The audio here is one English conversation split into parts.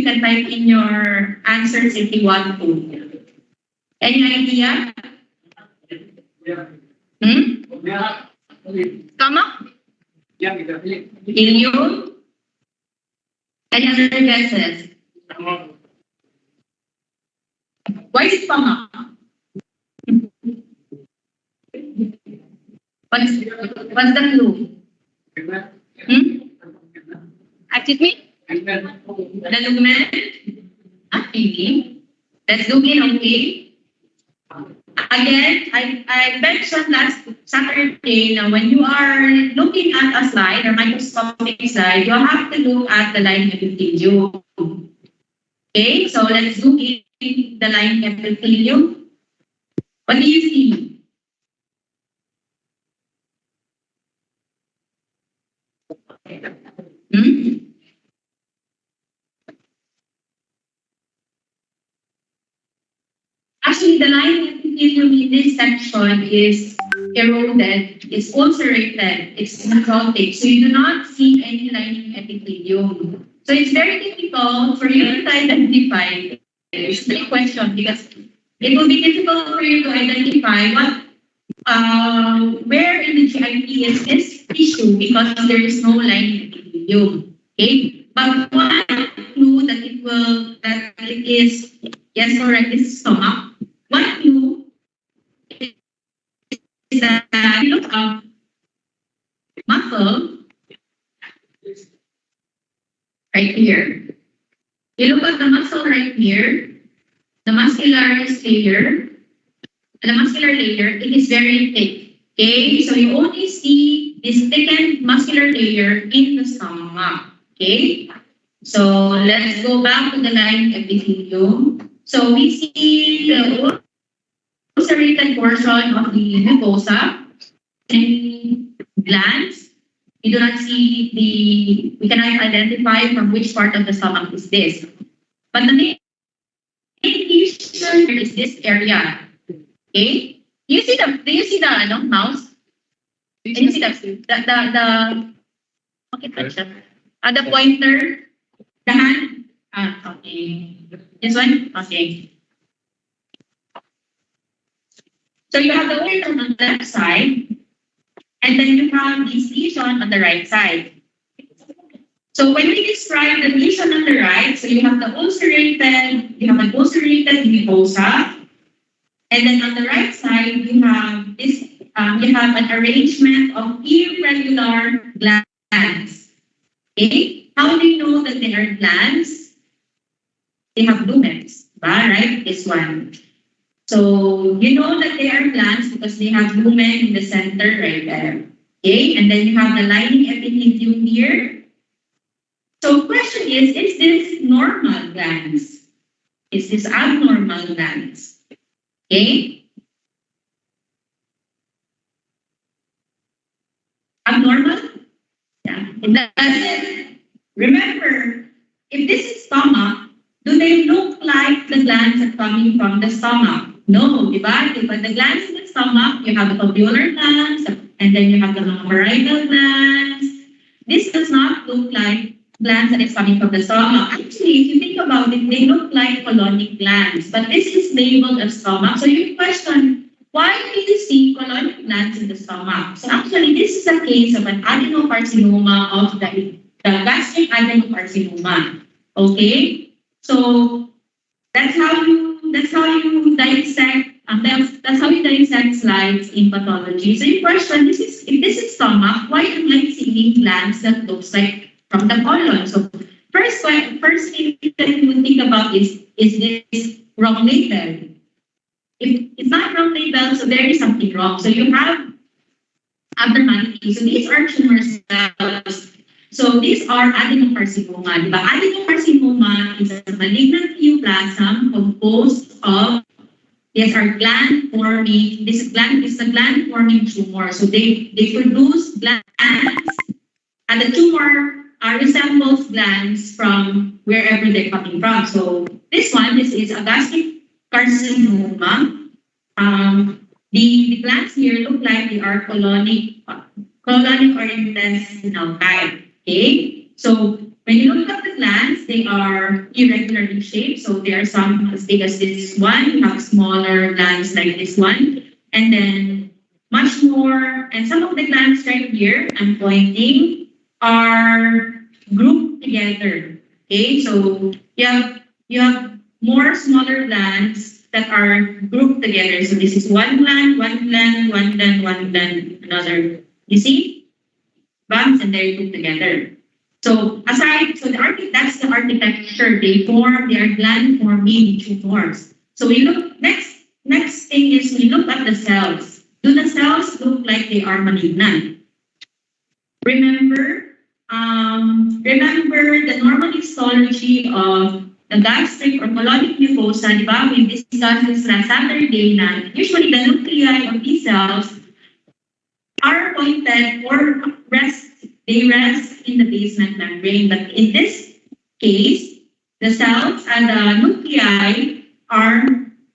you can type in your answers if you want to. Any idea? Stomach? Ileum? Any other guesses? Why is it stomach? What's the clue? Excuse me? The lumen? Okay. Let's look in, okay? Again, I mentioned last Saturday now when you are looking at a slide or microscopic slide, you have to look at the line epithelium. Okay, so let's look in the line epithelium. What do you see? Actually, the line epithelium in this section is eroded, it's ulcerated, it's necrotic, so you do not see any lining epithelium. So it's very difficult for you to identify this question because it will be difficult for you to identify where in the GIP is this tissue because there is no lining epithelium. Okay, but one clue that it is yes correct is stomach. One clue is that you look up muscle right here. You look at the muscle right here, the muscular layer, and the muscular layer, it is very thick. Okay, so you only see this thickened muscular layer in the stomach. Okay, so let's go back to the line epithelium. So we see the ulcerated portion of the mucosa and glands. We do not see we cannot identify from which part of the stomach is this. But the main issue is this area. Okay? Do you see the mouse? Can you see the pointer? The hand? Okay. This one? Okay. So you have the ulcer on the left side, and then you have this lesion on the right side. So when we describe the lesion on the right, so you have an ulcerated mucosa, and then on the right side you have this. You have an arrangement of irregular glands. Okay, how do you know that they are glands? They have lumens, right? This one. So you know that they are glands because they have lumen in the center right there. Okay, and then you have the lining epithelium here. So question is this normal glands? Is this abnormal glands? Okay. Abnormal? Yeah. Remember, if this is stomach, do they look like the glands are coming from the stomach? No, diba? But the glands in the stomach, you have the tubular glands, and then you have the parietal glands. This does not look like glands that is coming from the stomach. Actually, if you think about it, they look like colonic glands, but this is labeled as stomach. So you question, why do you see colonic glands in the stomach? So actually, this is a case of an adenocarcinoma of the gastric adenocarcinoma. Okay, so that's how you dissect. That's how you dissect slides in pathology. So you question, if this is stomach, why am I seeing glands that looks like from the colon? So first thing that you would think about is this wrong label? If it's not wrong label, so there is something wrong. So you have abnormalities. So these are tumor cells. So these are adenocarcinoma. Diba? Adenocarcinoma is a malignant neoplasm composed of are gland forming. This gland is a gland forming tumor. So they produce glands, and the tumor resembles glands from wherever they're coming from. So this is a gastric carcinoma. The glands here look like they are colonic or intestinal type. Okay, so When you look at the glands, they are irregular in shape. So there are some as big as this one. You have smaller glands like this one. And then much more, and some of the glands right here, I'm pointing, are grouped together. Okay, so you have more smaller glands that are grouped together. So this is one gland, one gland, one gland, one gland, another. You see? Bands and they're grouped together. So that's the architecture. They are gland forming tumors. So we look next thing is we look at the cells. Do the cells look like they are malignant? Remember, remember the normal histology of the gastric or colonic mucosa, di ba? We discussed this last Saturday na usually the nuclei of these cells are pointed or they rest in the basement membrane. But in this case, the cells and the nuclei are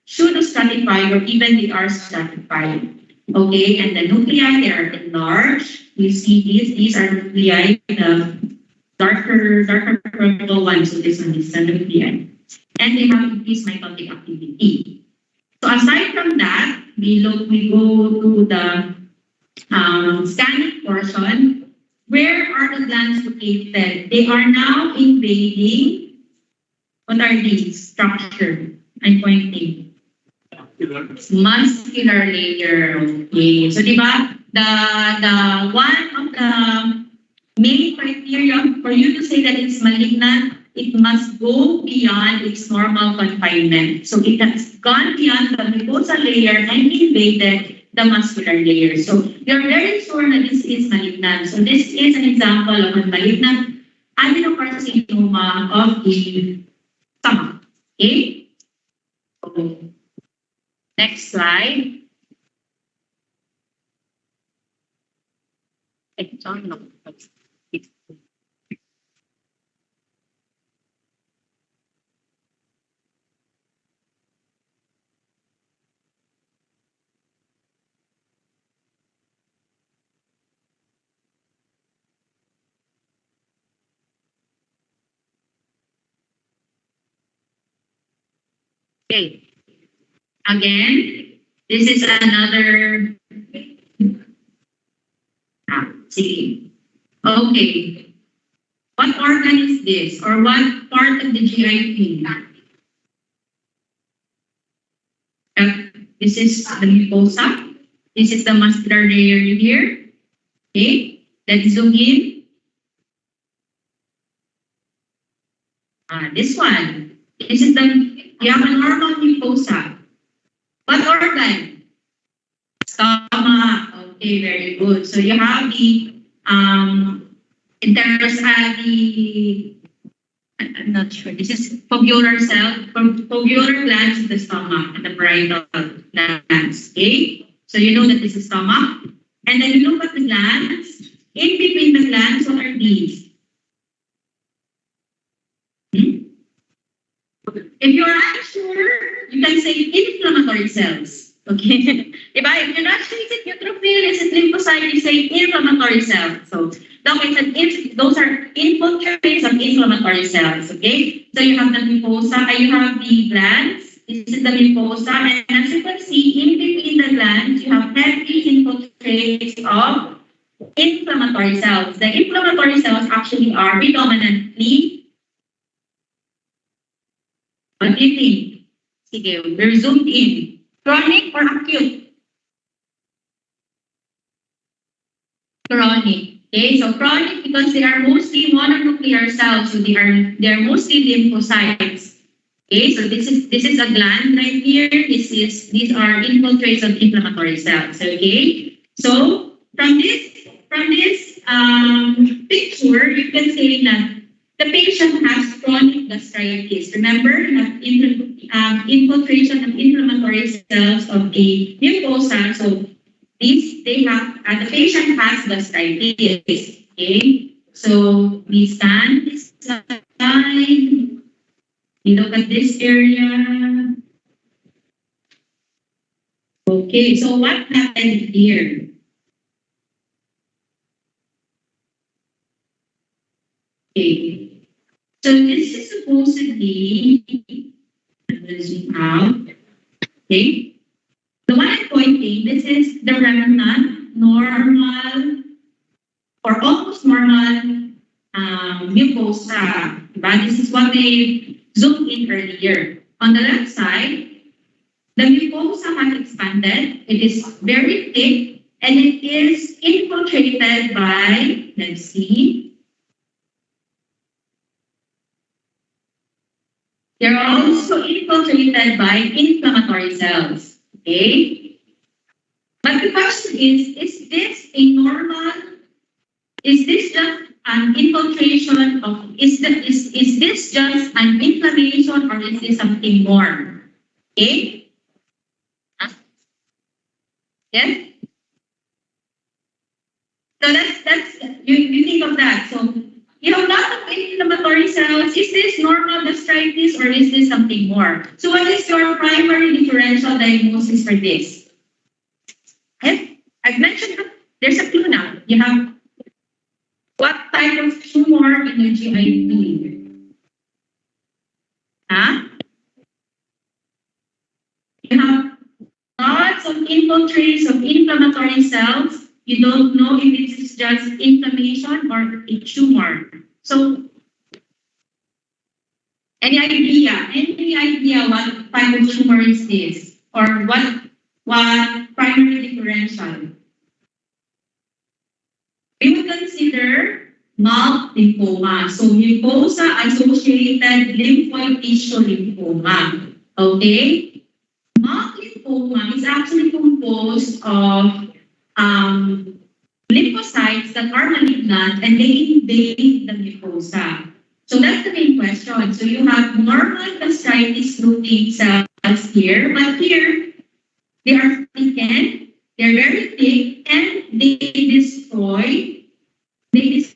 pseudostratified or even they are stratified. Okay, and the nuclei, they are enlarged. You see these are nuclei, the darker purple one. So this one is the nuclei. And they have increased mitotic activity. So aside from that, we go to the scanning portion. Where are the glands located? They are now invading. What are these structure? I'm pointing. Muscular layer. Okay. So, di ba, the one of the main criteria for you to say that it's malignant, it must go beyond its normal confinement. So it has gone beyond the mucosal layer and invaded the muscular layer. So you're very sure that this is malignant. So this is an example of a malignant adenocarcinoma of the stomach. Okay? Okay. Next slide. Okay. Again, this is another. See. Okay. What organ is this? Or what part of the GI this is the mucosa. This is the muscular layer here. Okay. Let's zoom in. This one. This is you have a normal mucosa. What organ? Stomach. Okay, very good. So you have the I'm not sure. This is foveolar foveolar glands of the stomach and the parietal glands. Okay, so you know that this is stomach, and then you look at the glands. In between the glands, what are these? If you're not sure, you can say inflammatory cells. Okay, if you're not sure, is it neutrophil, is it lymphocyte? You say inflammatory cells. So those are infiltrates of inflammatory cells. Okay, so you have the mucosa, you have the glands. This is the mucosa, and as you can see, in between the glands, you have heavy infiltrates of inflammatory cells. The inflammatory cells actually are predominantly, what do you think? Sige, we're zoomed in. Chronic or acute? Chronic. Okay, so chronic because they are mostly mononuclear cells, so they are mostly lymphocytes. Okay, so this is a gland right here. These are infiltrates of inflammatory cells. Okay, so from this picture, you can say that the patient has chronic gastritis. Remember, you have infiltration of inflammatory cells of the mucosa. So the patient has gastritis. Okay, so we stand this side. We look at this area. Okay, so what happened here? Okay. So this is supposedly, I'm going to zoom out, okay? The one I'm pointing, this is the remnant, normal, or almost normal mucosa. Diba? This is what we zoomed in earlier. On the left side, the mucosa has expanded. It is very thick and it is infiltrated by, let's see, they're also infiltrated by inflammatory cells. Okay? But the question is this a normal, is this just an infiltration of, is this just an inflammation or is this something more? Okay? Yes? So that's you think of that. So you have lots of inflammatory cells. Is this normal gastritis or is this something more? So what is your primary differential diagnosis for this? Yes, I've mentioned that there's a clue now. You have what type of tumor in your GIP? Huh? You have lots of infiltrates of inflammatory cells. You don't know if it is just inflammation or a tumor. So any idea what type of tumor is this? Or what primary differential? We would consider mild lymphoma. So mucosa associated lymphoid tissue lymphoma. Okay? Mild lymphoma is actually composed of lymphocytes that are malignant and they invade the mucosa. So that's the main question. So you have normal gastritis routine cells here, but here they are thickened, they're very thick, and they destroy the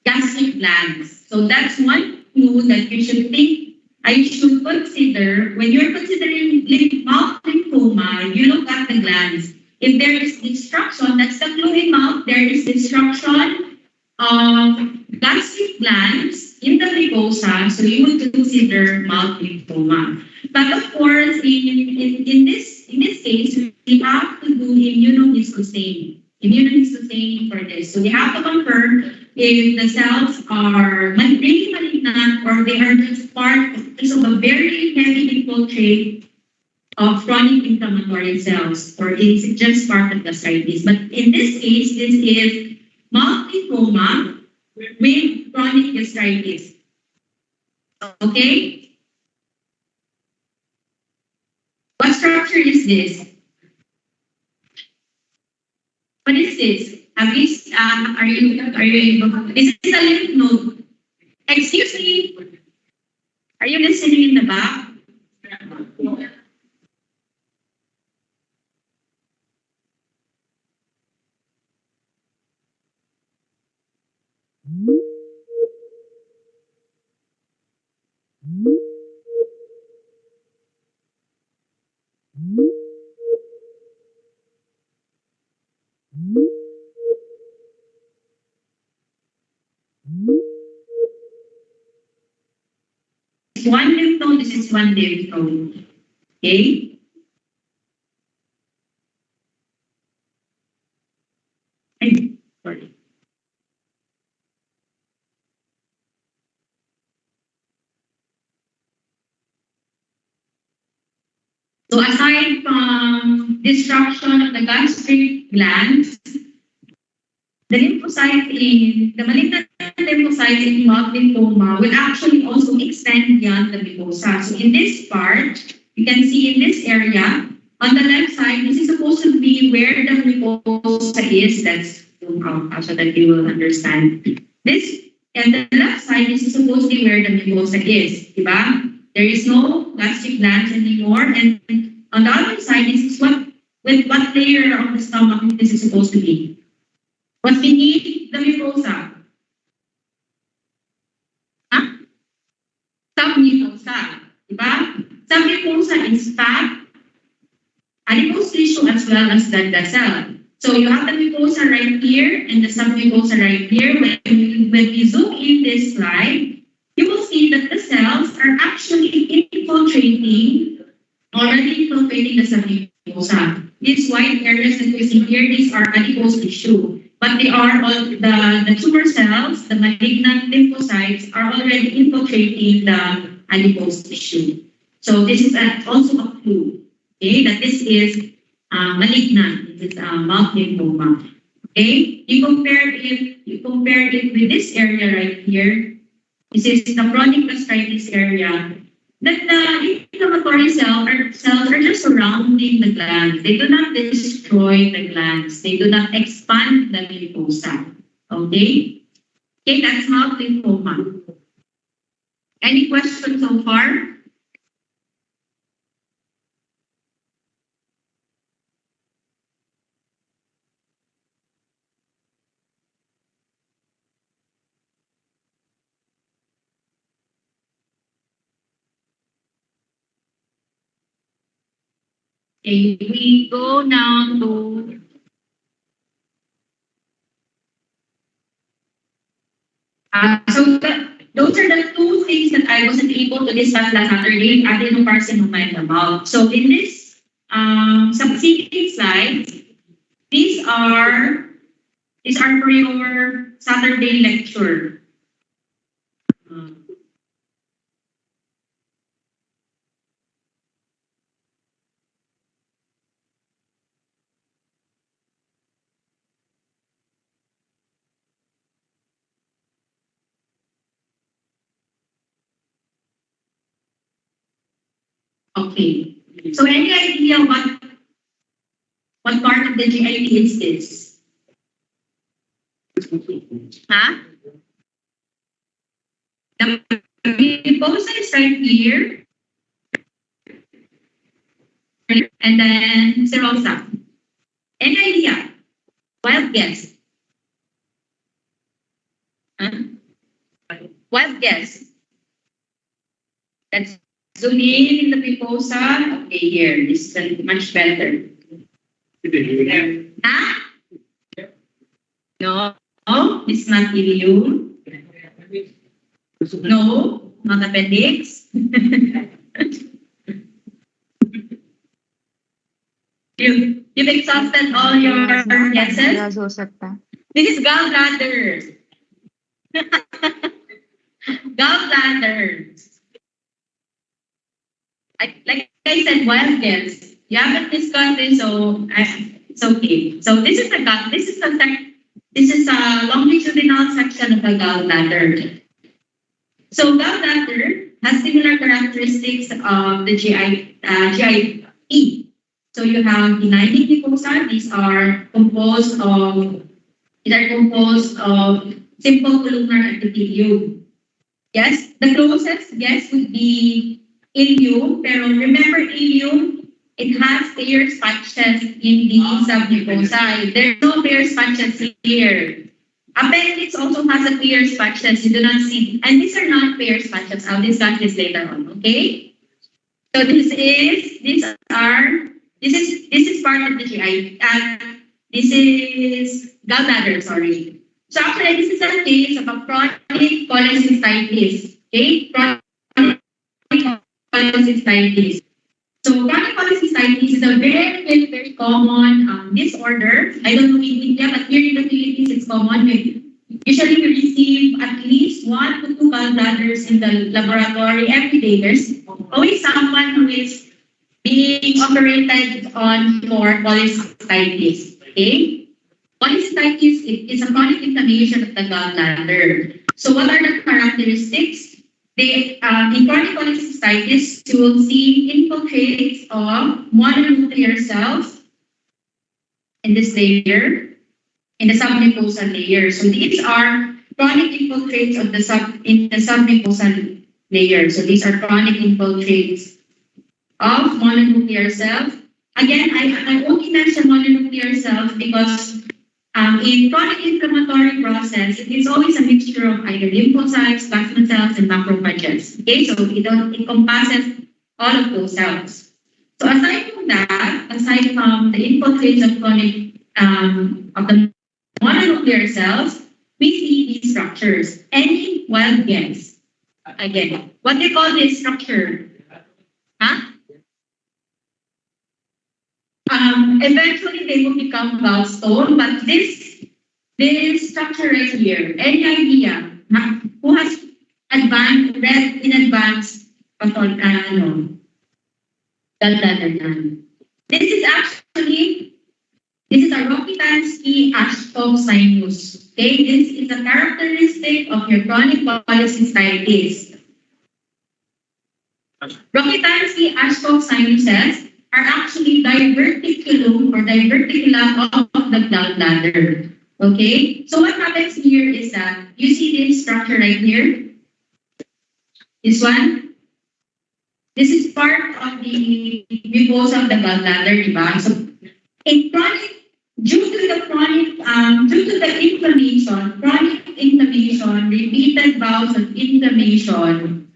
gastric glands. So that's one clue that you should think I should consider when you're considering mouth lymphoma. You look at the glands. If there is destruction, that's the clue in mouth. There is destruction of gastric glands in the mucosa, so you would consider mouth lymphoma. But of course, in this case, we have to do immunohistochemistry for this. So we have to confirm if the cells are really malignant or they are just part of a very heavy infiltrate of chronic inflammatory cells, or is it just part of gastritis? But in this case, this is mild lymphoma with chronic gastritis. Okay? What structure is this? What is this? Are you is this a lymph node? Excuse me, are you listening in the back? One lymph node, this is one lymph node. Okay? Sorry. So aside from destruction of the gastric glands, the malignant lymphocytes in mild lymphoma will actually also extend beyond the mucosa. So in this part, you can see in this area, on the left side, this is supposed to be where the mucosa is. That's so that you will understand. This, and the left side, this is supposed to be where the mucosa is. Diba? There is no gastric glands anymore. And on the other side, this is with what layer of the stomach this is supposed to be. What's beneath the mucosa? Huh? Submucosa. Diba? Submucosa is fat, adipose tissue as well as blood vessel. So you have the mucosa right here and the submucosa right here. When we zoom in this slide, you will see that the cells are actually already infiltrating the submucosa. These white areas that you see here, these are adipose tissue. But they are all the tumor cells, the malignant lymphocytes are already infiltrating the adipose tissue. So this is also a clue, okay, that this is malignant. This is mouth lymphoma. Okay, you compare it with this area right here. This is the chronic gastritis area. That the inflammatory cells are just surrounding the glands. They do not destroy the glands. They do not expand the mucosa. Okay? Okay, that's mouth lymphoma. Any questions so far? Okay, we go now to those are the two things that I wasn't able to discuss last Saturday, adenocarcinoma and the mouth. So in this succeeding slides, these are for your Saturday lecture. Okay. So any idea what part of the GIT is this? Huh? The mucosa is right here, and then serosa. Any idea? Wild guess. Huh? Wild guess. Let's zoom in the mucosa. Okay, here. This is much better. Huh? No, it's not ileum. No, not appendix. You've exhausted all your guesses. हो सकता है. This is gallbladder. Gallbladder. Like I said, wild guess. You haven't discussed this, so it's okay. So this is a longitudinal section of the gallbladder. So gallbladder has similar characteristics of the GIE. So you have benign mucosa. These are composed of simple columnar epithelium. Yes, the closest guess would be ileum, pero remember ileum, it has Peyer's patches in the submucosa. There's no Peyer's patches here. Appendix also has a Peyer's patches. You do not see, and these are not Peyer's patches. I'll discuss this later on. Okay. So this is part of the GI. This is gallbladder. Sorry. So actually, this is a case of a chronic cholecystitis. Okay, chronic cholecystitis. So chronic cholecystitis is a very, very, very common disorder. I don't know in India, but here in the Philippines, it's common. Usually, we receive at least 1 to 2 gallbladders in the laboratory every day. There's always someone who is being operated on for cholecystitis. Okay. Cholecystitis is a chronic inflammation of the gallbladder. So what are the characteristics? In chronic cholecystitis, you will see infiltrates of mononuclear cells in this layer, in the submucosal layer. So these are chronic infiltrates of the submucosal layer. So these are chronic infiltrates of mononuclear cells. Again, I only mention mononuclear cells because in chronic inflammatory process, it is always a mixture of either lymphocytes, plasma cells, and macrophages. Okay, so it encompasses all of those cells. So aside from that, aside from the infiltrates of chronic of the mononuclear cells, we see these structures. Any wild guess? Again, what do you call this structure? Huh? Eventually, they will become gallstone, but this structure right here, any idea? Who has advanced, read in advance, gallbladder? This is actually, this is a Rokitansky Ashkov sinus. Okay, this is a characteristic of your chronic polycystitis. Rokitansky Ashkov sinuses are actually diverticulum or diverticula of the gallbladder. Okay, so what happens here is that you see this structure right here. This one, this is part of the mucosa of the gallbladder, diba? So in chronic, due to the inflammation, chronic inflammation, repeated bouts of inflammation,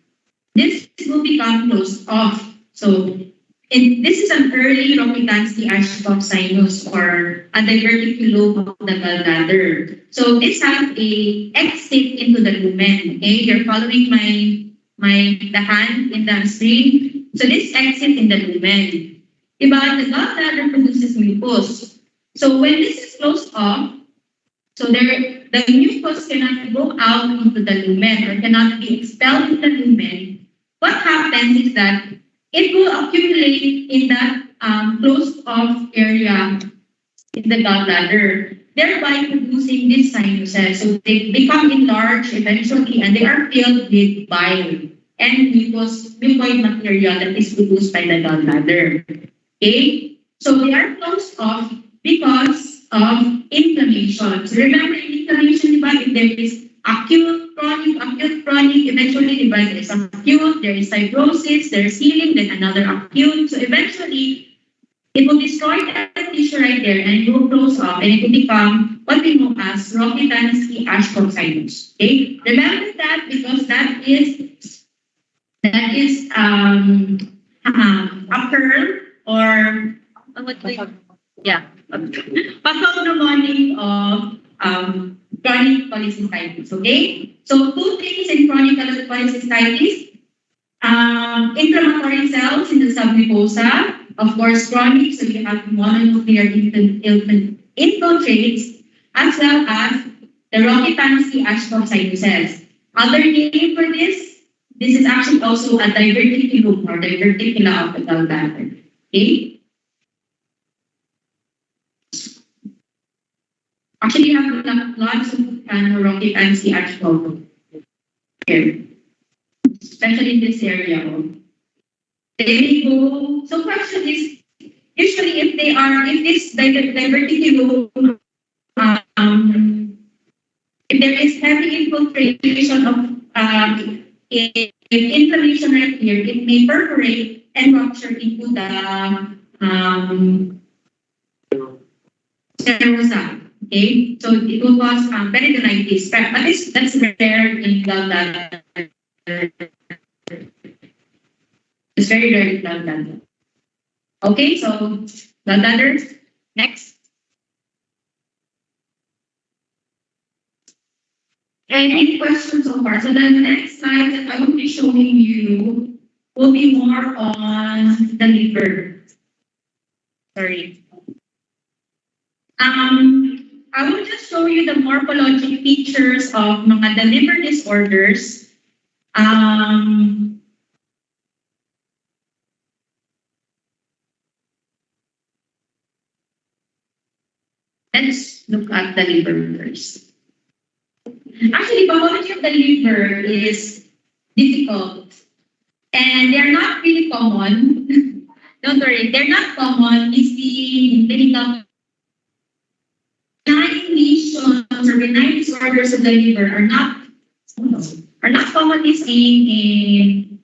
this will become closed off. So this is an early Rokitansky Ashcroft sinus or a diverticulum of the gallbladder. So this has a exit into the lumen. Okay, you're following the hand in the screen. So this exit in the lumen. Diba, the gallbladder produces mucus. So when this is closed off, so the mucus cannot go out into the lumen or cannot be expelled in the lumen. What happens is that it will accumulate in that closed off area in the gallbladder, thereby producing these sinuses. So they become enlarged eventually and they are filled with bile and mucoid material that is produced by the gallbladder. Okay? So they are closed off because of inflammation. So remember inflammation, if there is acute, chronic, eventually there is acute, there is fibrosis, there is healing, then another acute. So eventually it will destroy that tissue right there and it will close off and it will become what we know as Rokitansky Ashcroft sinus. Okay? Remember that because that is a curl or what we yeah, pathognomonic of chronic polycystitis. Okay, so two things in chronic polycystitis: inflammatory cells in the submucosa, of course, chronic. So you have mononuclear infiltrates, as well as the Rokitansky Ashcroft sinuses. Other name for this is actually also a diverticulum or diverticula of the gallbladder. Okay. Actually, you have lots of Rokitansky Ashcroft here, especially in this area. They go. So question is, usually if this diverticulum, if there is heavy infiltration of inflammation right here, it may perforate and rupture into the serosa. Okay, so it will cause peritonitis, but that's rare in gallbladder. It's very rare in gallbladder. Okay, so gallbladder. Next. And any questions so far? So the next slide that I will be showing you will be more on the liver. Sorry. I will just show you the morphologic features of mga the liver disorders. Let's look at the liver first. Actually, pathology of the liver is difficult and they're not really common. Don't worry, they're not common. You see in clinical benign lesions or benign disorders of the liver are not commonly seen in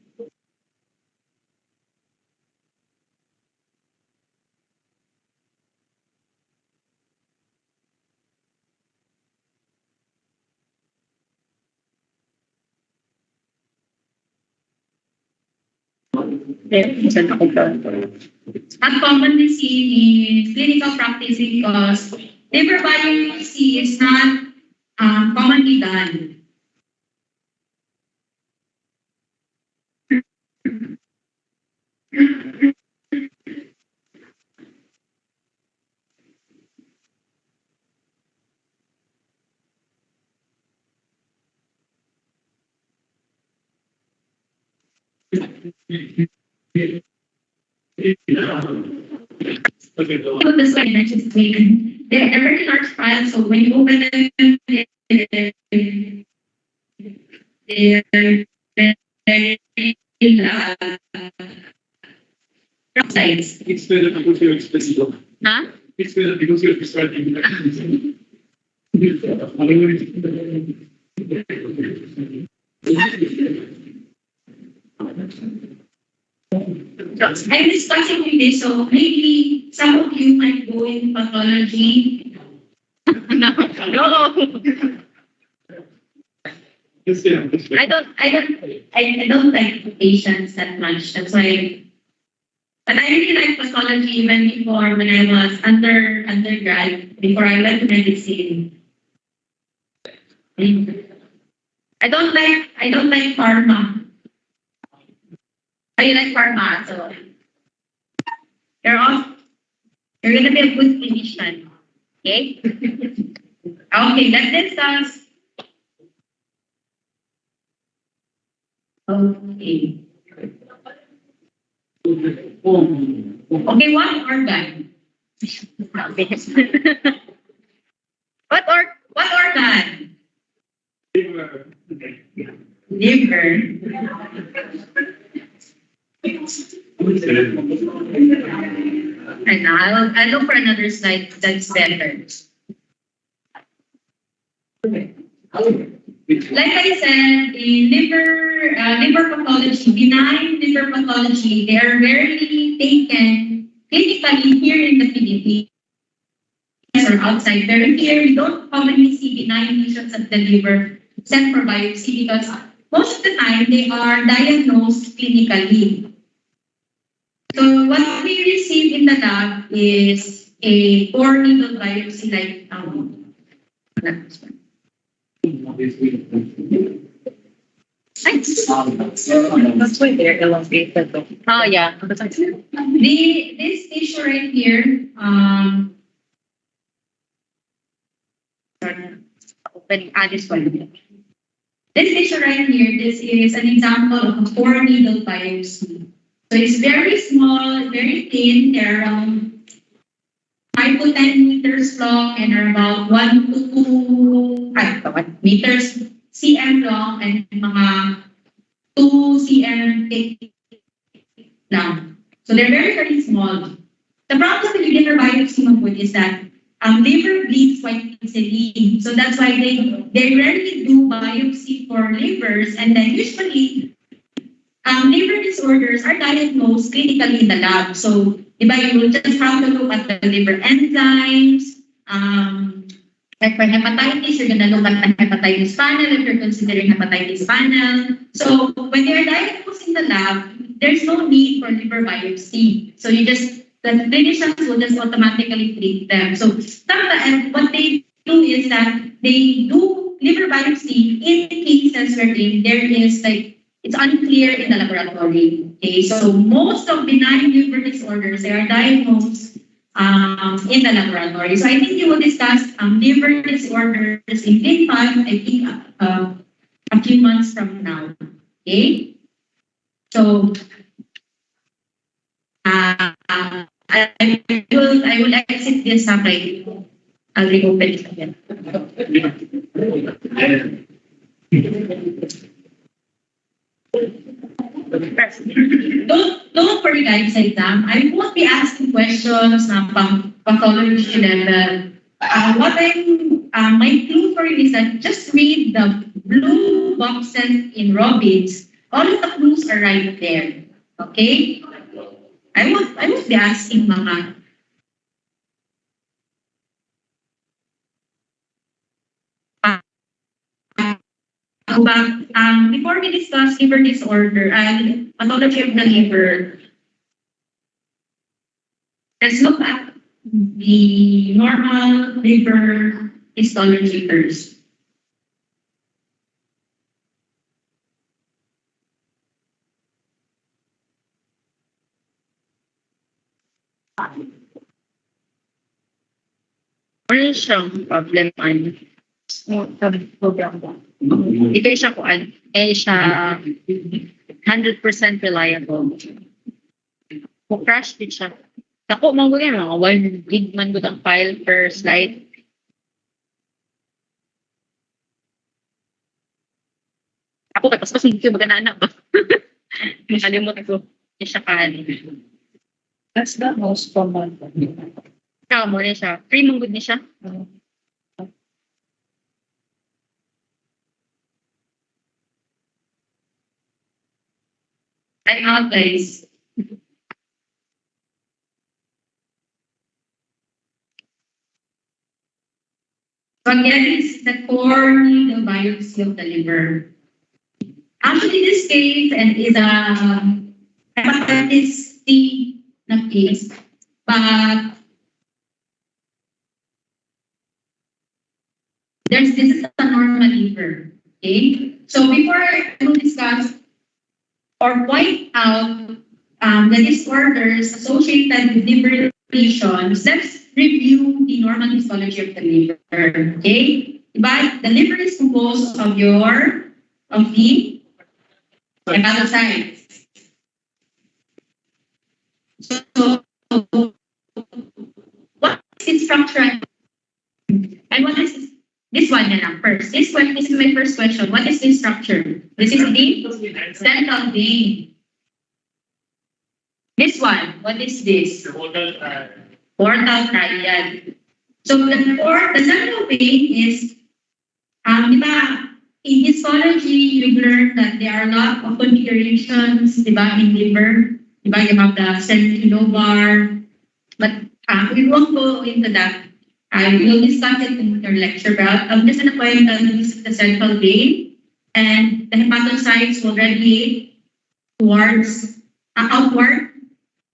Not commonly seen in clinical practice because liver biopsy is not commonly done. So this way, I mentioned they're very large files, so when you open them, they're very size. It's better because you're expensive. Huh? It's better because you're expensive. I'm discussing with this, so maybe some of you might go in pathology. No, no. I don't like patients that much. That's why. But I really like pathology even before when I was undergrad, before I went to medicine. I don't like pharma. I like pharma, so you're off. You're gonna be a good clinician. Okay? Okay, let's discuss. Okay. Okay, what organ? What organ? Liver. And I'll look for another slide that's better. Like I said, in liver pathology, benign liver pathology, they are rarely taken clinically here in the Philippines or outside. Very here, we don't commonly see benign lesions of the liver sent for biopsy because most of the time they are diagnosed clinically. So what we receive in the lab is a core needle biopsy like That's why they're elongated. Oh yeah. this tissue right here, opening this one. This tissue right here, this is an example of a core needle biopsy. So it's very small, very thin. They're around 5 to 10 meters long and are about 1 to 2 meters cm long and mga 2 cm thick lang. So they're very, very small. The problem with liver biopsy is that liver bleeds quite easily. So that's why they rarely do biopsy for livers, and then usually liver disorders are diagnosed clinically in the lab. So you will just have to look at the liver enzymes. Like for hepatitis, you're going to look at the hepatitis panel if you're considering hepatitis panel. So when they're diagnosed in the lab, there's no need for liver biopsy. So the clinicians will just automatically treat them. So what they do is that they do liver biopsy in cases where there is it's unclear in the laboratory. Okay, so most of benign liver disorders they are diagnosed in the laboratory. So I think you will discuss liver disorders in Clin 5, I think a few months from now. Okay? So I will exit this right. I'll reopen it again. Don't worry guys sa exam. I won't be asking questions na pathology level. My clue for you is that just read the blue boxes in Robbins. All of the clues are right there. Okay? I won't be asking mga So, but before we discuss liver disorder and pathology of the liver, let's look at the normal liver histology first. Wala siyang problem ano. Ito siya kuan. Siya 100% reliable. Kung crash din siya. Ako, mga mga 1 gig man gud ang file per slide. Ako kay paspas hindi ko magana ba. Makalimot ko. Hindi siya kaan. That's the most common. Ikaw mo rin siya. Free mong good ni siya. Time out, guys. So again, this is the core needle biopsy of the liver. Actually, this case and is a hepatitis C na case, but this is a normal liver. Okay, so before I will discuss or point out the disorders associated with liver lesions, let's review the normal histology of the liver. Okay, but the liver is composed of the hepatocytes. So, what is its structure? And what is this one first? This is my first question. What is this structure? This is the central vein. This one, what is this? Portal triad. So the central vein is, in histology, we've learned that there are a lot of configurations, in liver. You have the centrilobar, but we won't go into that. I will discuss it in your lecture, but I'm just going to point out this is the central vein, and the hepatocytes will radiate towards, outward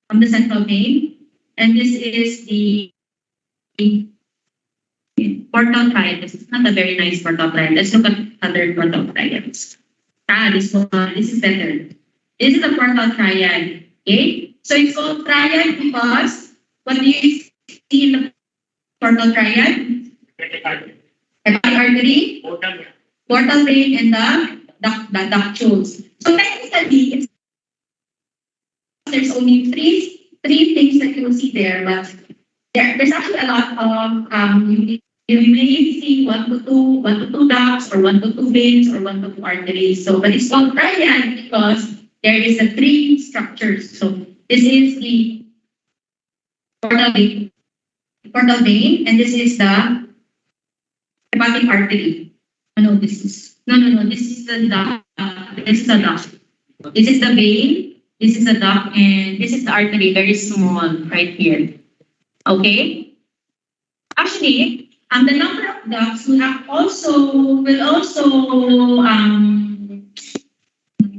from the central vein, and this is the portal triad. This is not a very nice portal triad. Let's look at other portal triads. This is better. This is a portal triad. Okay, so it's called triad because what do you see in the portal triad? Hepatic artery, portal vein, and the ductules. So technically, there's only three things that you will see there, but there's actually a lot of you may see one to two ducts, or 1 to 2 veins, or 1 to 2 arteries. So, but it's called triad because there is a 3 structures. So this is the portal vein, and this is the hepatic artery. No, this is the duct. This is the duct. This is the vein. This is the duct, and this is the artery, very small, right here. Okay. Actually, the number of ducts will also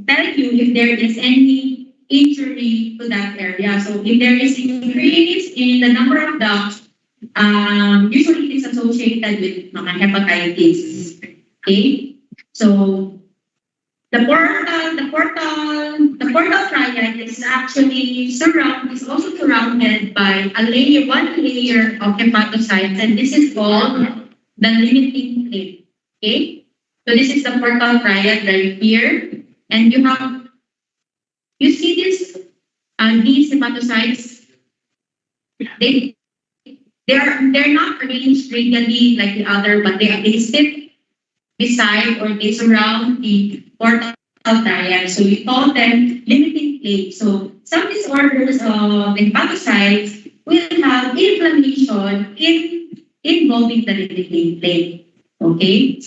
tell you if there is any injury to that area. So if there is increase in the number of ducts, usually it is associated with hepatitis. Okay, so the portal triad is actually also surrounded by one layer of hepatocytes, and this is called the limiting plate. Okay, so this is the portal triad right here, and you see this these hepatocytes. They're not arranged radially like the other, but they sit beside or they surround the portal triad. So we call them limiting plate. So some disorders of hepatocytes will have inflammation involving the limiting plate. Okay.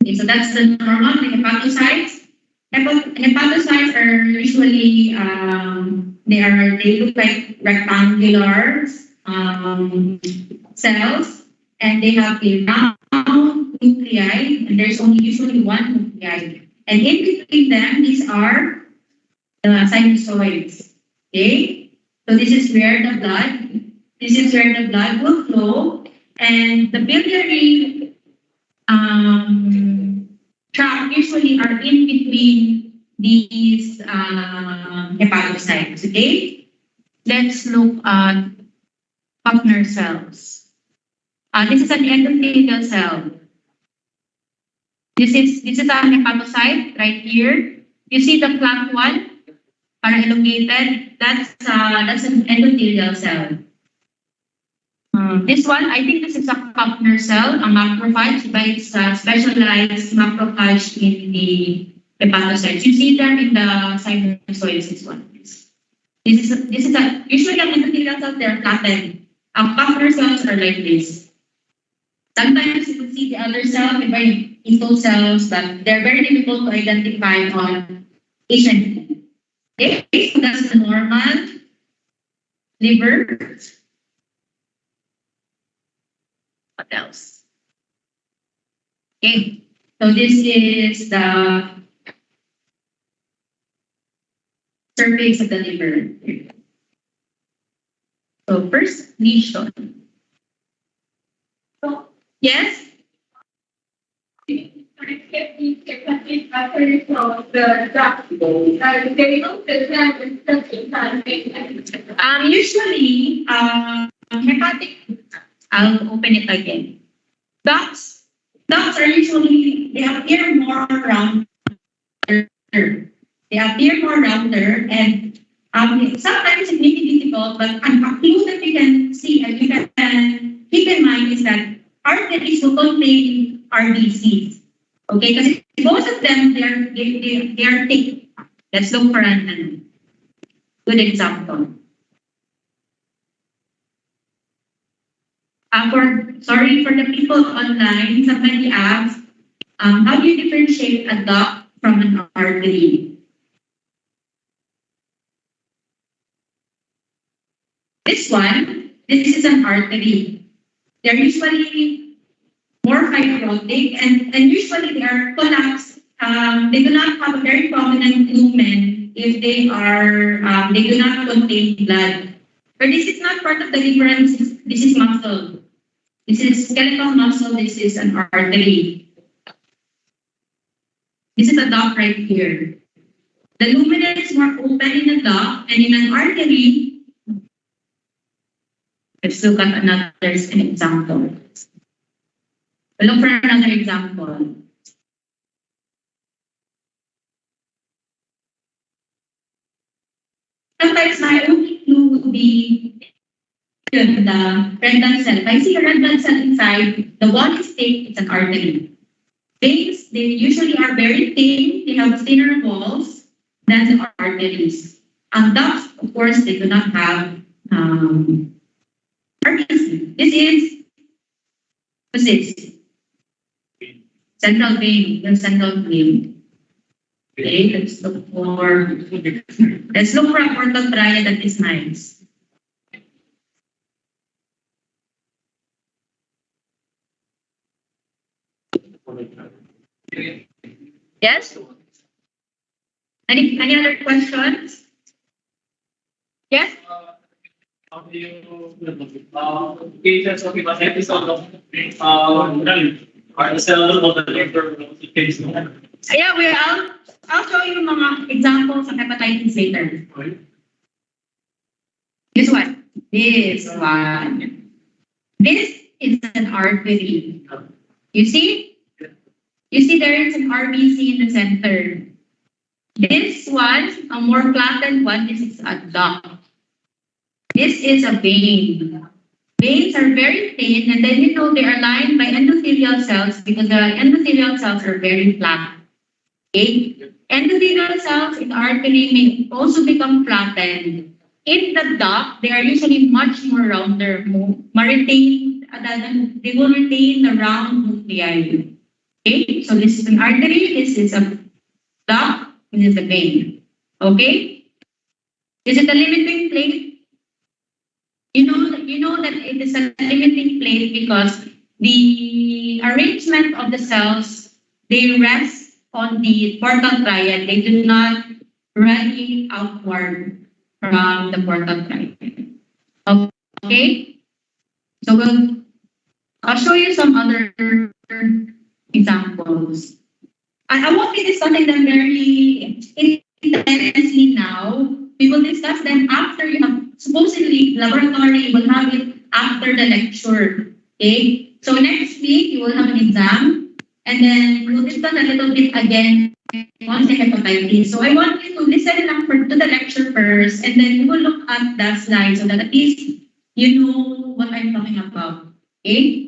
Okay, so that's the normal hepatocytes. Hepatocytes are usually they look like rectangular cells, and they have a round nuclei, and there's only usually one nuclei. And in between them, these are the sinusoids. Okay? So this is where the blood will flow, and the biliary tract usually are in between these hepatocytes. Okay? Let's look at Buckner cells. This is an endothelial cell. This is a hepatocyte right here. You see the flat one, are elongated. That's an endothelial cell. This one, I think this is a Buckner cell, a macrophage, but it's a specialized macrophage in the hepatocytes. You see them in the sinusoids. This one. This is a usually an endothelial cell. They're flattened. Buckner cells are like this. Sometimes you will see the other cells, very little cells, but they're very difficult to identify on Asian. Okay, so that's the normal liver. What else? Okay, so this is the surface of the liver. So first lesion. Yes? Usually, hepatic, I'll open it again. Ducts are usually, they appear more rounder. They appear more rounder, and sometimes it may be difficult, but a clue that you can see and you can keep in mind is that arteries will contain RBCs. Okay, because most of them they are thick. Let's look for an good example. Sorry for the people online, somebody asked, how do you differentiate a duct from an artery? This is an artery. They're usually more fibrotic and usually they are collapsed. They do not have a very prominent lumen if they do not contain blood. But this is not part of the liver, this is muscle. This is skeletal muscle, this is an artery. This is a duct right here. The lumen is more open in the duct, and in an artery, let's look at another example. We'll look for another example. Sometimes my only clue would be the red blood cell. If I see a red blood cell inside, the wall is thick, it's an artery. Veins, they usually are very thin, they have thinner walls than the arteries. And ducts, of course, they do not have RBC. What's this? Central vein, the central vein. Okay, let's look for a portal triad that is nice. Yes? Any other questions? Yes? How do you cases of hepatitis of are the cells of the liver case? Yeah, I'll show you mga examples of hepatitis later. This one. This one. This is an artery. You see? You see there is an RBC in the center. This one, a more flattened one, this is a duct. This is a vein. Veins are very thin, and then they are lined by endothelial cells because the endothelial cells are very flat. Okay? Endothelial cells in the artery may also become flattened. In the duct, they are usually much more rounder, they will retain the round nuclei. Okay, so this is an artery, this is a duct, this is a vein. Okay? Is it a limiting plate? You know that it is a limiting plate because the arrangement of the cells, they rest on the portal triad. They do not radiate outward from the portal triad. Okay? So I'll show you some other examples. I won't be discussing them very intensely now. We will discuss them after you have, supposedly, laboratory, you will have it after the lecture. Okay? So next week, you will have an exam, and then we'll discuss a little bit again on the hepatitis. So I want you to listen lang to the lecture first, and then we will look at that slide so that at least you know what I'm talking about. Okay?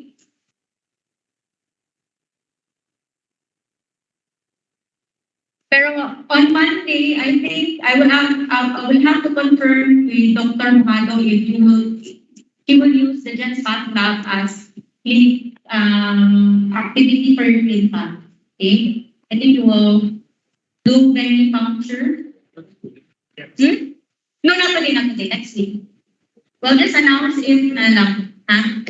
Pero on Monday, I think I will have to confirm with Dr. Mojado if he will use the GenSpot lab as activity for your clinical. Okay? I think you will do venipuncture. No, not today, next week. We'll just announce it na lang. Ha?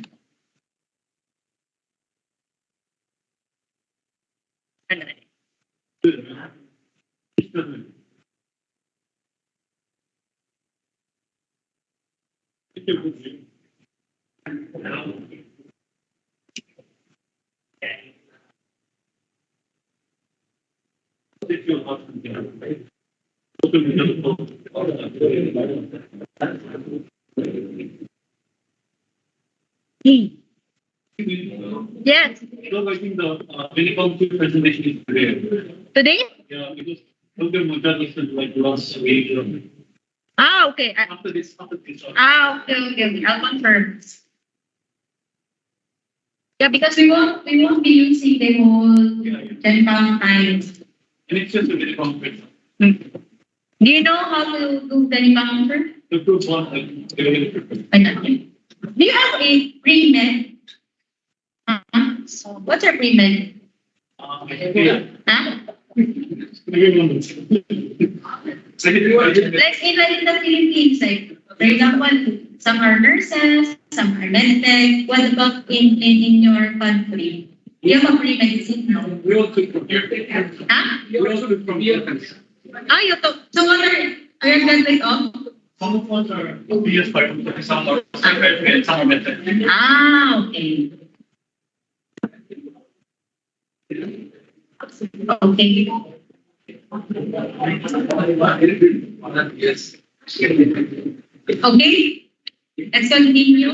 Yes. So I think the venipuncture presentation is today. Today? Yeah, because Dr. Mujad is like last week. Okay. After this. Okay. I'll confirm. Yeah, because we won't be using the whole 10 pound times. And it's just a venipuncture. Do you know how to do venipuncture? The group one, Do you have a pre-med? What's your pre-med? Huh? Like in the Philippines, like for example, some are nurses, some are medtech. What about in your country? Do you have a pre-medicine now? We also from here. Huh? We also from here. You took. So what are you graduate of? Some of us are PS5, some are psychiatric, some are mental. Okay. Okay. Yes. Okay. Let's continue.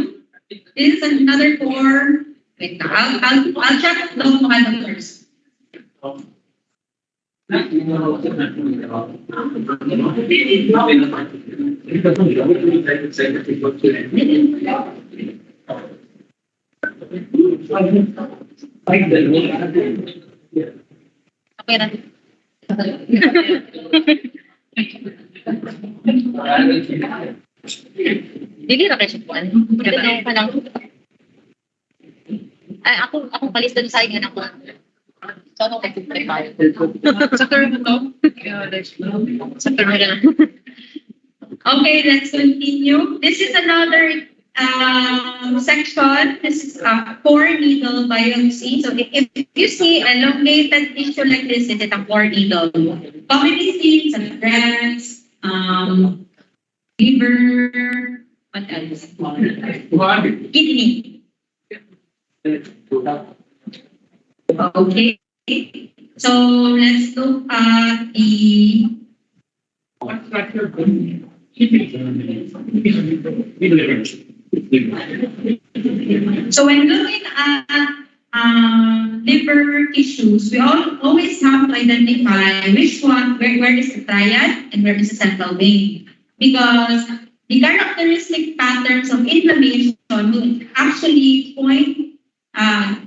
This is another four. Wait, I'll check the one first. Okay na. Dili na kayo siya. Ganun pa lang. Ay, ako palis doon sa akin ako. So, ano kayo? Sa turn mo to? Sa turn mo na. Okay, let's continue. This is another section. This is core needle biopsy. So if you see elongated tissue like this, it's a core needle. Commonly seen sa breast, liver, what else? Kidney. Okay. So let's look at the So when looking at liver tissues, we always have to identify which one, where is the triad and where is the central vein. Because the characteristic patterns of inflammation will actually point,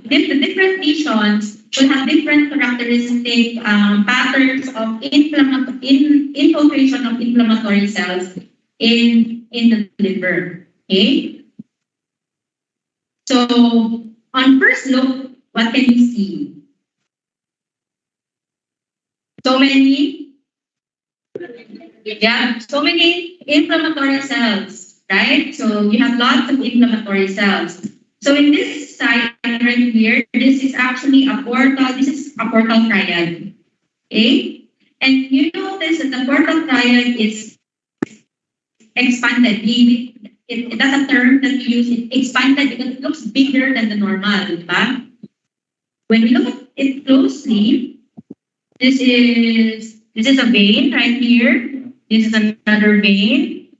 the different lesions will have different characteristic patterns of infiltration of inflammatory cells in the liver. Okay? So, on first look, what can you see? So many inflammatory cells, right? So, you have lots of inflammatory cells. So, in this site, right here, this is actually a portal. This is a portal triad. Okay? And you notice that the portal triad is expanded. That's a term that we use. It expanded because it looks bigger than the normal. Diba? When we look at it closely, this is a vein right here. This is another vein.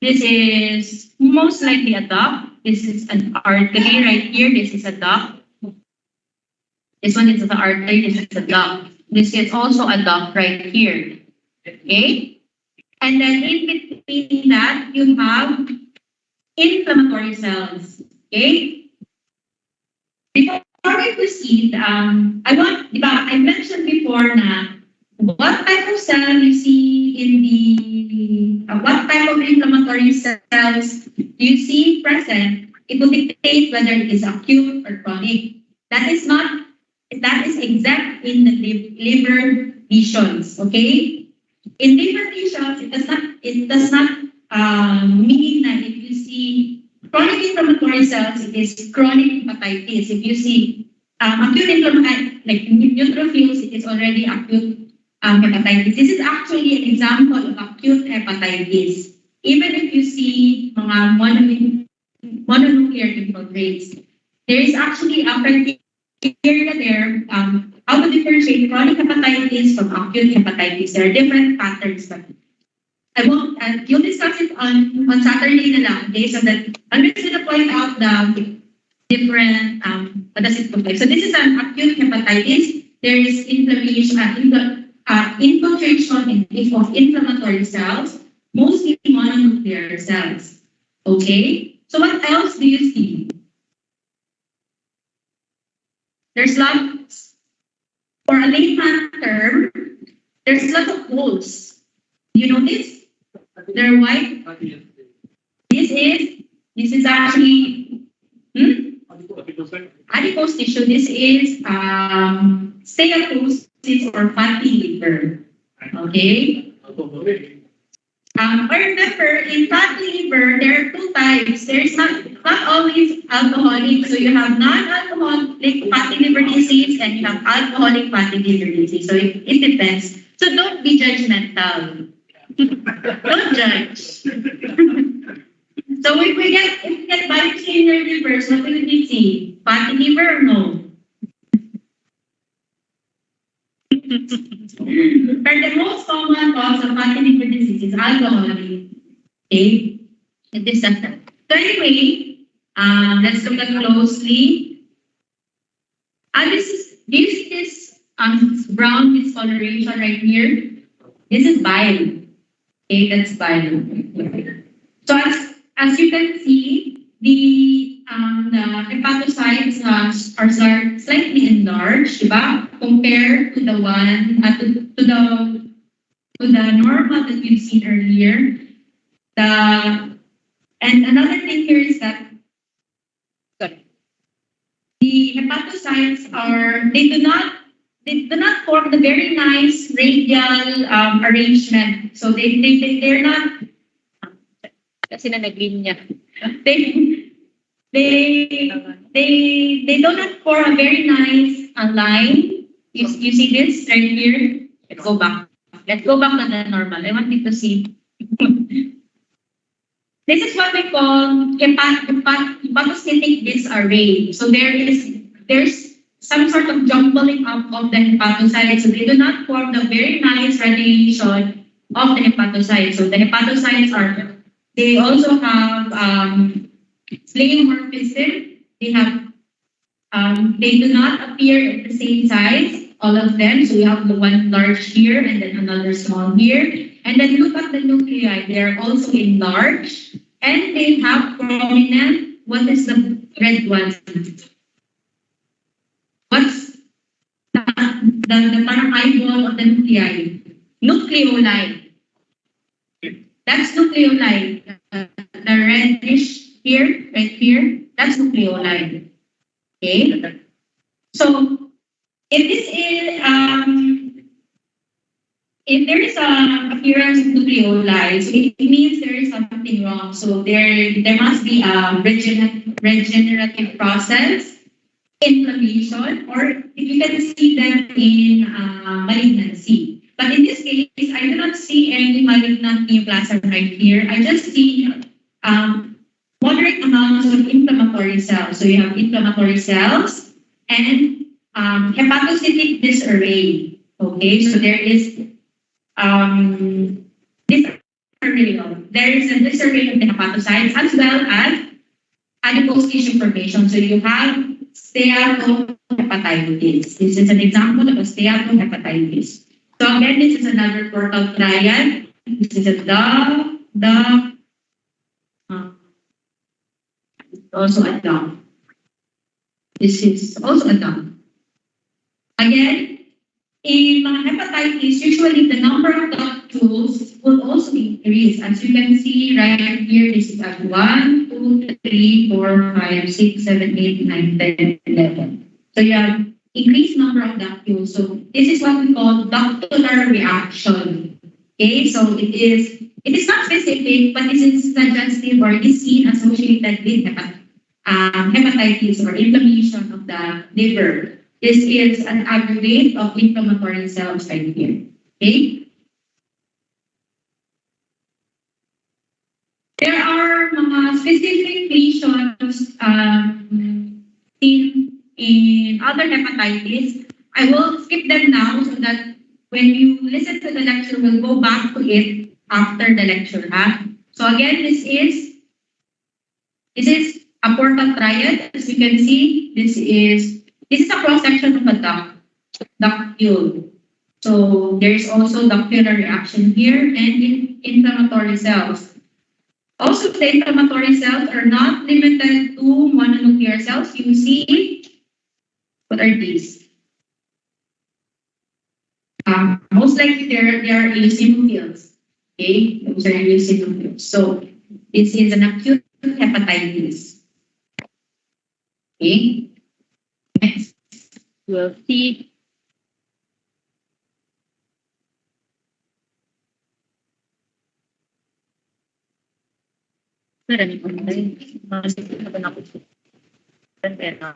This is most likely a duct. This is an artery right here. This is a duct. This one is the artery. This is a duct. This is also a duct right here. Okay? And then in between that, you have inflammatory cells. Okay? Before we proceed, I mentioned before na what type of cell you see in the, what type of inflammatory cells you see present, it will dictate whether it is acute or chronic. That is exact in the liver lesions, okay? In liver lesions, it does not mean that if you see chronic inflammatory cells, it is chronic hepatitis. If you see acute inflammatory, like neutrophils, it is already acute hepatitis. This is actually an example of acute hepatitis. Even if you see mga mononuclear infiltrates, there is actually a criteria there how to differentiate chronic hepatitis from acute hepatitis. There are different patterns, but I won't. You'll discuss it on Saturday na lang, okay? So that I'm just going to point out the different what does it look like. So this is an acute hepatitis. There is infiltration of inflammatory cells, mostly mononuclear cells. Okay. So what else do you see? There's lots, for a layman term, there's lots of holes. You notice? They're white. This is actually adipose tissue. This is steatosis or fatty liver. Okay. Remember, in fatty liver, there are two types. There's not always alcoholic. So you have non-alcoholic fatty liver disease and you have alcoholic fatty liver disease. So it depends. So don't be judgmental. Don't judge. So if we get biopsy in your livers, what will we see? Fatty liver or no? But the most common cause of fatty liver disease is alcohol. Okay? It is that. So anyway, let's look at closely. Do you see this brown discoloration right here? This is bile. Okay, that's bile. So as you can see, the hepatocytes are slightly enlarged, diba? Compared to the one to the normal that you've seen earlier. And another thing here is that the hepatocytes do not form the very nice radial arrangement. So they're not. Kasi na naglinya. They do not form a very nice line. You see this right here? Let's go back. Let's go back to the normal. I want you to see. This is what we call hepatocytic disarray. So there's some sort of jumbling up of the hepatocytes. So they do not form the very nice radiation of the hepatocytes. So the hepatocytes they also have pleomorphism. They do not appear at the same size, all of them. So you have the one large here and then another small here. And then look at the nuclei. They are also enlarged and they have prominent. What is the red one? What's the parang eyeball of the nuclei? Nucleoli. That's nucleoli. The reddish here, right here, that's nucleoli. Okay. So if there is a appearance of nucleoli, so it means there is something wrong. So there must be a regenerative process inflammation, or if you can see them in malignancy. But in this case, I do not see any malignant neoplasm right here. I just see um, moderate amounts of inflammatory cells. So you have inflammatory cells and hepatocytic disarray. Okay, so there is disarray. There is a disarray of the hepatocytes as well as adipose tissue formation. So you have steatohepatitis. This is an example of a steatohepatitis. So again, this is another portal triad. This is a uh, also a the. This is also a the. Again, in mga hepatitis, usually the number of tools will also increase. As you can see right here, this is at 1, 2, 3, 4, 5, 6, 7, 8, 9, 10, 11. So you have increased number of ductules. So this is what we call ductular reaction. Okay, so it is not specific, but this is suggestive or is seen associated with hepatitis or inflammation of the liver. This is an aggregate of inflammatory cells right here. Okay? There are mga specific lesions in other hepatitis. I will skip them now so that when you listen to the lecture, we'll go back to it after the lecture. Huh? So again, this is a portal triad. As you can see, this is a cross section of a ductule. So there is also ductular reaction here and inflammatory cells. Also, the inflammatory cells are not limited to mononuclear cells. You see, what are these? Most likely they are eosinophils. Okay, those are eosinophils. So this is an acute hepatitis. Okay, next. We'll see. Maraming online. Mga na ba na ako? Kaya na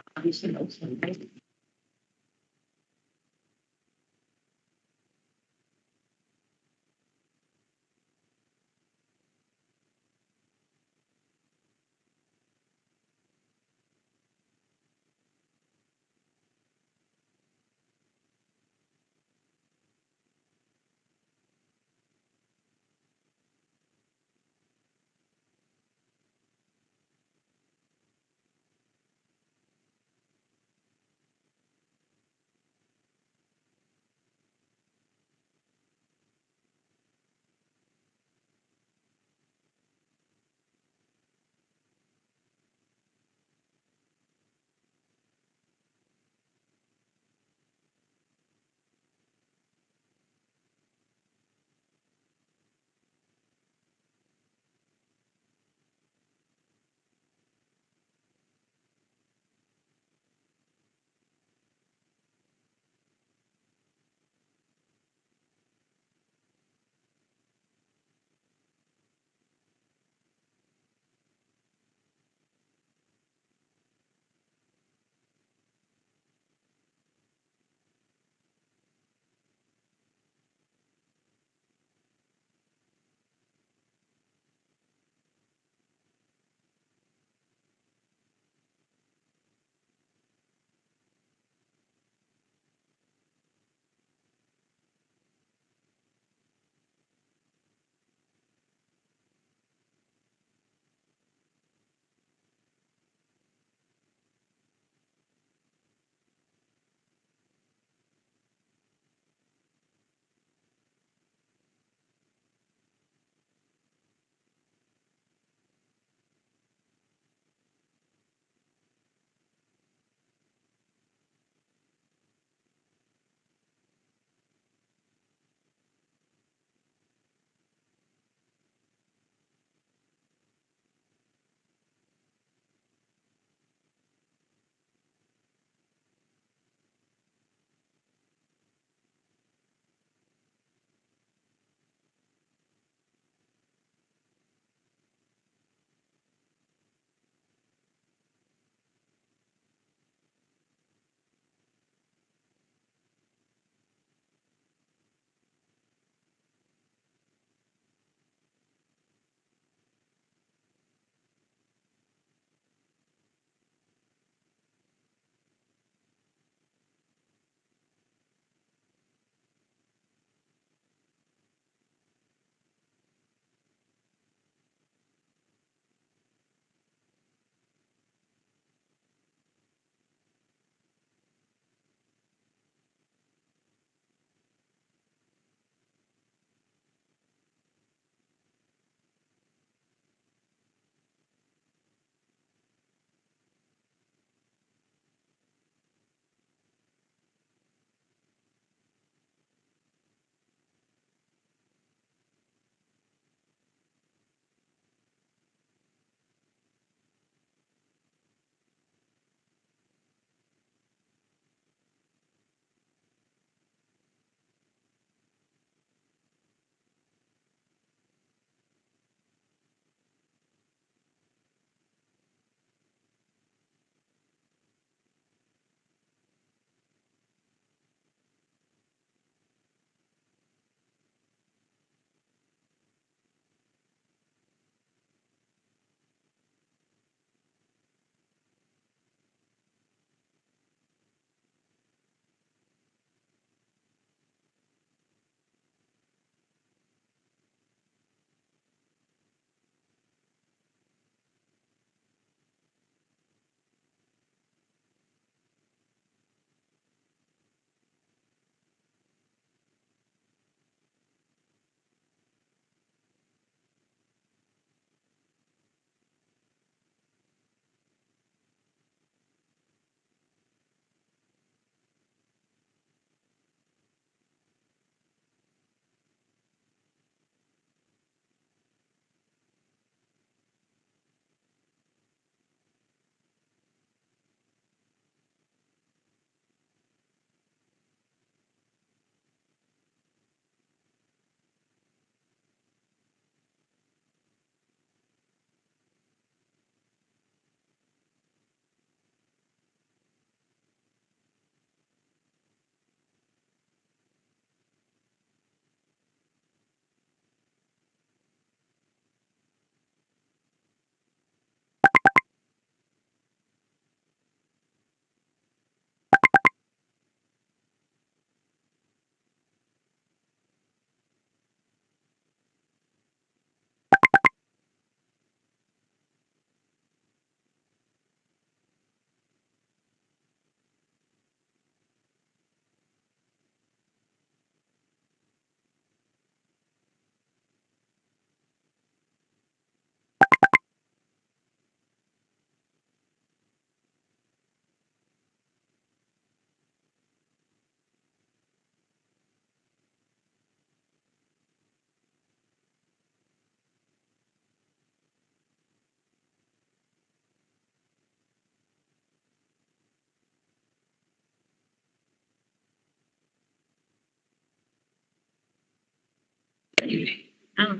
Oh.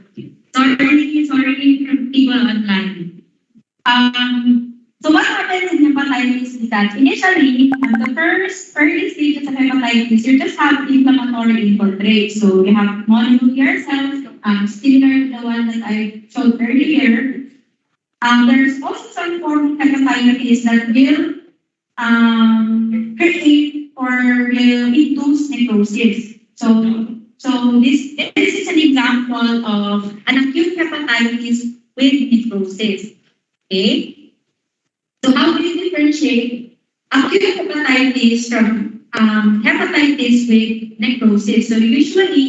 Sorry from people online. So what happens in hepatitis is that initially, at the first early stages of hepatitis, you just have inflammatory infiltrate. So you have mononuclear cells, similar to the one that I showed earlier. There's also some form of hepatitis that will create or will induce necrosis. So this is an example of an acute hepatitis with necrosis. Okay? So how do you differentiate acute hepatitis from hepatitis with necrosis? So usually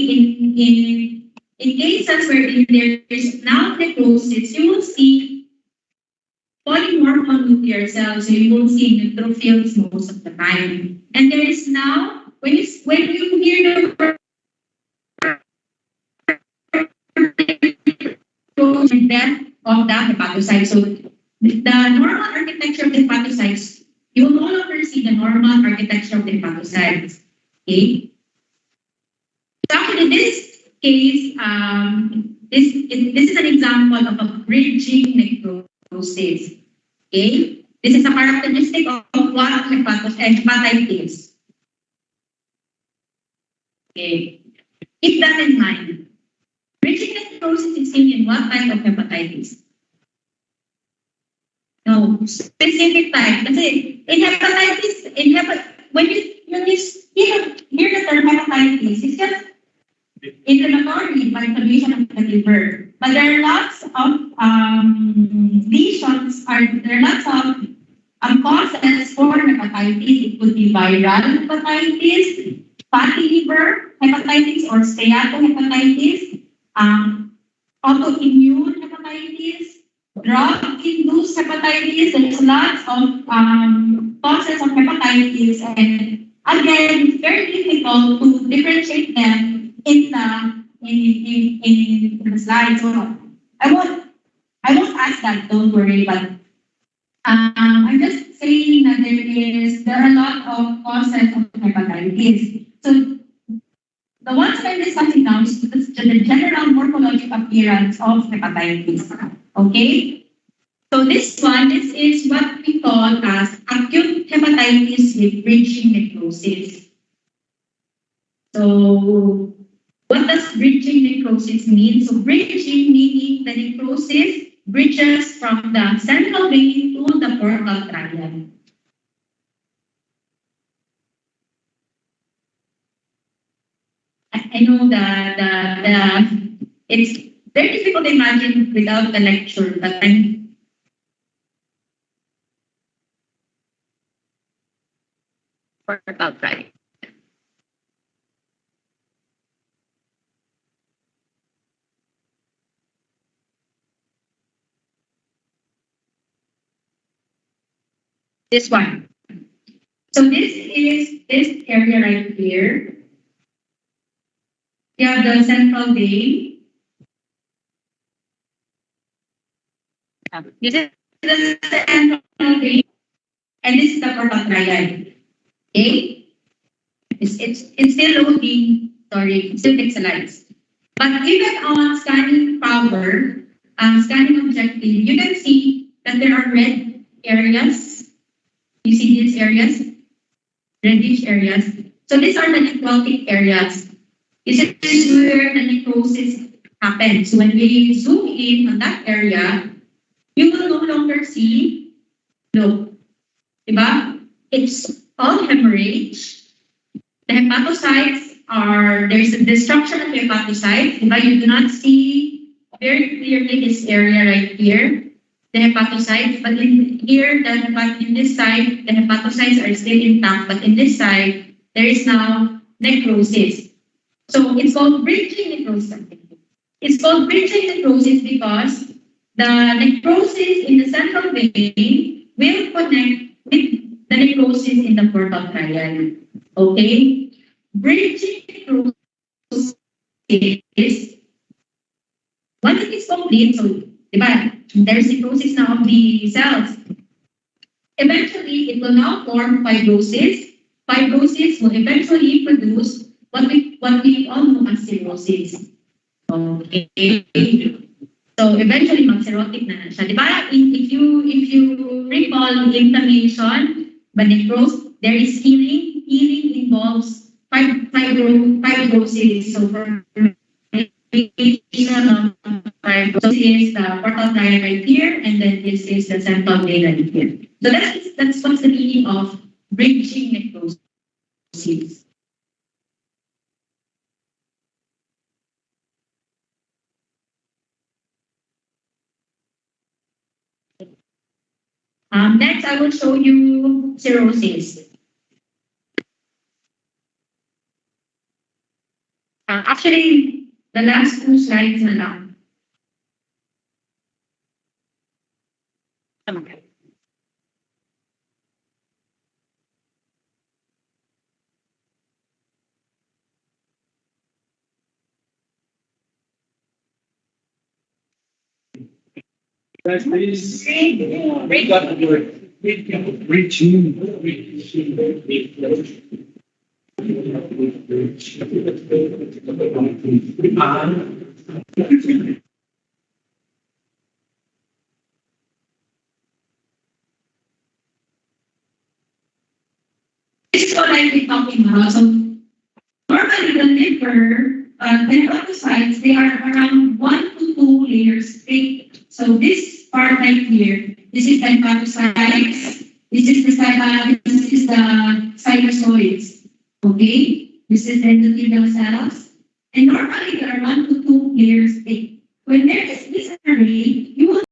in cases where there is now necrosis, you will see polymorph nuclear cells, so you will see neutrophils most of the time. And there is now, when you hear the word death of the hepatocyte, so the normal architecture of the hepatocytes, you will no longer see the normal architecture of the hepatocytes. Okay? So actually, in this case, this is an example of a bridging necrosis. Okay? This is a characteristic of what hepatitis. Okay. Keep that in mind. Bridging necrosis is seen in what type of hepatitis? No, specific type. Kasi in hepatitis, when you hear the term hepatitis, it's just inflammatory by inflammation of the liver. But there are lots of lesions, there are lots of causes for hepatitis. It could be viral hepatitis, fatty liver hepatitis or steatohepatitis, autoimmune hepatitis, drug-induced hepatitis. There's lots of causes of hepatitis, and again, it's very difficult to differentiate them in the slide. So I won't ask that. Don't worry, but I'm just saying that there are a lot of causes of hepatitis. So the ones that I'm discussing now is the general morphologic appearance of hepatitis. Okay? So this is what we call as acute hepatitis with bridging necrosis. So what does bridging necrosis mean? So bridging meaning the necrosis bridges from the central vein to the portal triad. I know that it's very difficult to imagine without the lecture, but I'm Portal triad. this one. So this is this area right here. You have the central vein. This is the central vein, and this is the portal triad. Okay? It's still loading. Sorry, it's still pixelized. But even on scanning power, scanning objective, you can see that there are red areas. You see these areas? Reddish areas. So these are the necrotic areas. This is where the necrosis happens. So when we zoom in on that area, you will no longer see, look, diba? It's all hemorrhage. The hepatocytes there's a destruction of the hepatocytes. Diba? You do not see very clearly this area right here, the hepatocytes, but in this side, the hepatocytes are still intact, but in this side, there is now necrosis. So it's called bridging necrosis. It's called bridging necrosis because the necrosis in the central vein will connect with the necrosis in the portal triad. Okay? Bridging necrosis is, once it is complete, so diba, there's necrosis now of the cells. Eventually, it will now form fibrosis. Fibrosis will eventually produce what we all know as cirrhosis. Okay. So eventually mag-cirrhotic na siya. Di ba? If you recall inflammation, but there is healing. Healing involves fibrosis. So for fibrosis, the portal diagram here, and then this is the central diagram here. So that's what's the meaning of bridging necrosis. Next, I will show you cirrhosis. Actually, the last two slides na lang. Tama. Guys, please. Wake up. Reaching. This is what I've been talking about. So normally the liver, lymphocytes, they are around 1 to 2 layers thick. So this part right here, this is lymphocytes. This is the sinusoids. Okay? This is the endothelial cells. And normally there are 1 to 2 layers thick. When there is this array, you will